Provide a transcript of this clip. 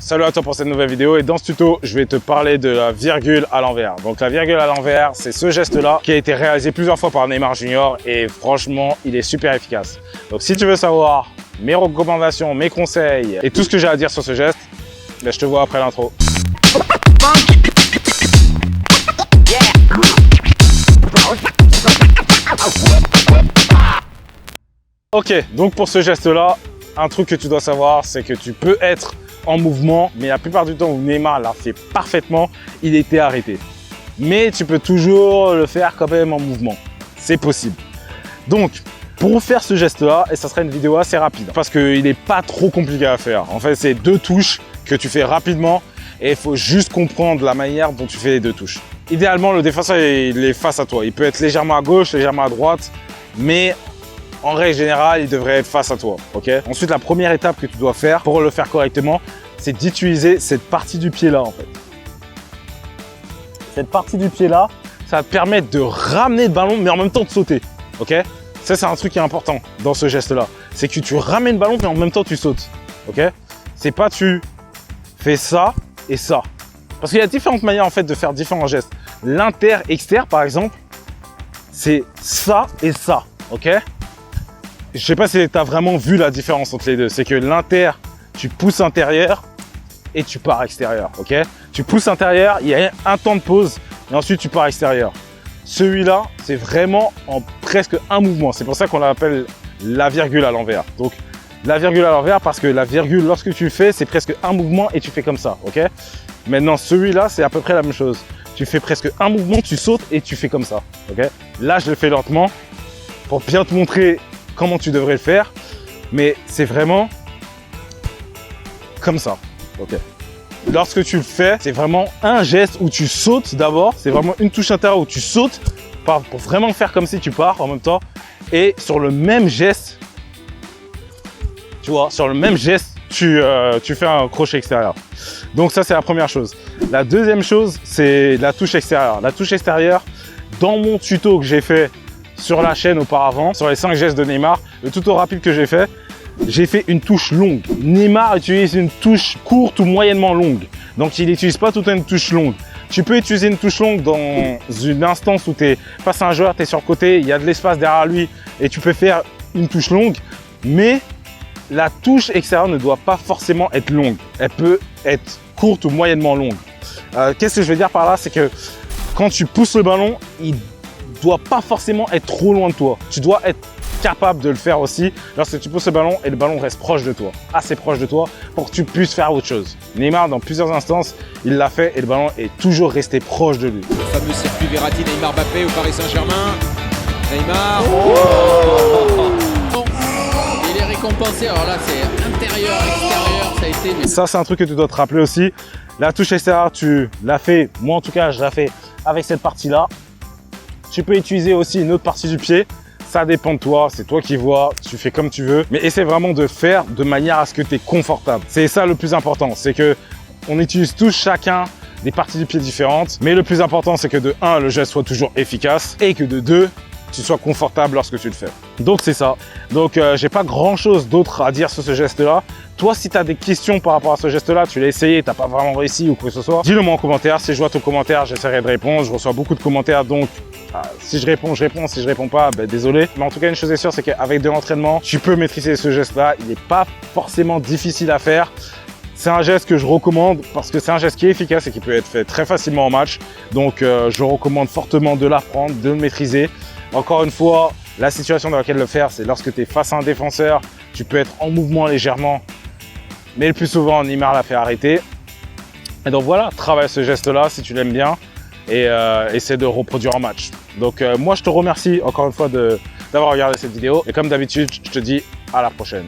salut à toi pour cette nouvelle vidéo et dans ce tuto, je vais te parler de la virgule à l'envers. Donc la virgule à l'envers, c'est ce geste-là qui a été réalisé plusieurs fois par Neymar Junior et franchement, il est super efficace. Donc si tu veux savoir mes recommandations, mes conseils et tout ce que j'ai à dire sur ce geste, ben, je te vois après l'intro. Ok, donc pour ce geste-là, un truc que tu dois savoir, c'est que tu peux être en mouvement, mais la plupart du temps où Neymar l'a fait parfaitement, il était arrêté. Mais tu peux toujours le faire quand même en mouvement. C'est possible. Donc, pour faire ce geste-là, et ça sera une vidéo assez rapide, parce qu'il n'est pas trop compliqué à faire. En fait, c'est deux touches que tu fais rapidement et il faut juste comprendre la manière dont tu fais les deux touches. Idéalement, le défenseur, il est face à toi. Il peut être légèrement à gauche, légèrement à droite, mais en règle générale, il devrait être face à toi, ok? Ensuite, la première étape que tu dois faire pour le faire correctement, c'est d'utiliser cette partie du pied-là, en fait. Cette partie du pied-là, ça va te permettre de ramener le ballon, mais en même temps de sauter, ok? Ça, c'est un truc qui est important dans ce geste-là. C'est que tu ramènes le ballon, mais en même temps, tu sautes, ok? C'est pas tu fais ça et ça. Parce qu'il y a différentes manières, en fait, de faire différents gestes. L'inter-exter, par exemple, c'est ça et ça, ok? Je sais pas si tu as vraiment vu la différence entre les deux. C'est que l'inter, tu pousses intérieur et tu pars extérieur, ok? Tu pousses intérieur, il y a un temps de pause et ensuite tu pars extérieur. Celui-là, c'est vraiment en presque un mouvement. C'est pour ça qu'on l'appelle la virgule à l'envers. Donc, la virgule à l'envers parce que la virgule, lorsque tu le fais, c'est presque un mouvement et tu fais comme ça, ok? Maintenant, celui-là, c'est à peu près la même chose. Tu fais presque un mouvement, tu sautes et tu fais comme ça, ok? Là, je le fais lentement pour bien te montrer comment tu devrais le faire, mais c'est vraiment comme ça, ok? Lorsque tu le fais, c'est vraiment un geste où tu sautes d'abord, c'est vraiment une touche intérieure où tu sautes pour vraiment faire comme si tu pars en même temps, et sur le même geste, tu vois, sur le même geste, tu fais un crochet extérieur. Donc ça, c'est la première chose. La deuxième chose, c'est la touche extérieure. La touche extérieure, dans mon tuto que j'ai fait sur la chaîne auparavant, sur les 5 gestes de Neymar, le tuto rapide que j'ai fait une touche longue. Neymar utilise une touche courte ou moyennement longue. Donc il n'utilise pas toute une touche longue. Tu peux utiliser une touche longue dans une instance où tu es face à un joueur, tu es sur le côté, il y a de l'espace derrière lui et tu peux faire une touche longue, mais la touche extérieure ne doit pas forcément être longue. Elle peut être courte ou moyennement longue. Qu'est-ce que je veux dire par là? C'est que quand tu pousses le ballon, il doit pas forcément être trop loin de toi. Tu dois être capable de le faire aussi lorsque tu pousses le ballon et le ballon reste proche de toi, assez proche de toi pour que tu puisses faire autre chose. Neymar, dans plusieurs instances, il l'a fait et le ballon est toujours resté proche de lui. Le fameux circuit Verratti, Neymar Mbappé au Paris Saint-Germain. Neymar. Il est récompensé. Alors là, c'est intérieur, extérieur, ça a été. Mais... Ça, c'est un truc que tu dois te rappeler aussi. La touche extérieure, tu l'as fait. Moi, en tout cas, je l'ai fait avec cette partie-là. Tu peux utiliser aussi une autre partie du pied. Ça dépend de toi, c'est toi qui vois, tu fais comme tu veux. Mais essaie vraiment de faire de manière à ce que tu es confortable. C'est ça le plus important, c'est que on utilise tous chacun des parties du pied différentes. Mais le plus important, c'est que de 1, le geste soit toujours efficace et que de 2, tu sois confortable lorsque tu le fais. Donc c'est ça. Donc j'ai pas grand chose d'autre à dire sur ce geste-là. Toi, si tu as des questions par rapport à ce geste-là, tu l'as essayé, tu n'as pas vraiment réussi ou quoi que ce soit, dis-le moi en commentaire. Si je vois ton commentaire, j'essaierai de répondre. Je reçois beaucoup de commentaires, donc si je réponds, je réponds. Si je réponds pas, ben, désolé. Mais en tout cas, une chose est sûre, c'est qu'avec de l'entraînement, tu peux maîtriser ce geste-là. Il n'est pas forcément difficile à faire. C'est un geste que je recommande parce que c'est un geste qui est efficace et qui peut être fait très facilement en match. Donc, je recommande fortement de l'apprendre, de le maîtriser. Encore une fois, la situation dans laquelle le faire, c'est lorsque tu es face à un défenseur, tu peux être en mouvement légèrement. Mais le plus souvent, Neymar l'a fait arrêter. Et donc voilà, travaille ce geste-là si tu l'aimes bien et essaie de reproduire en match. Donc moi, je te remercie encore une fois d'avoir regardé cette vidéo. Et comme d'habitude, je te dis à la prochaine.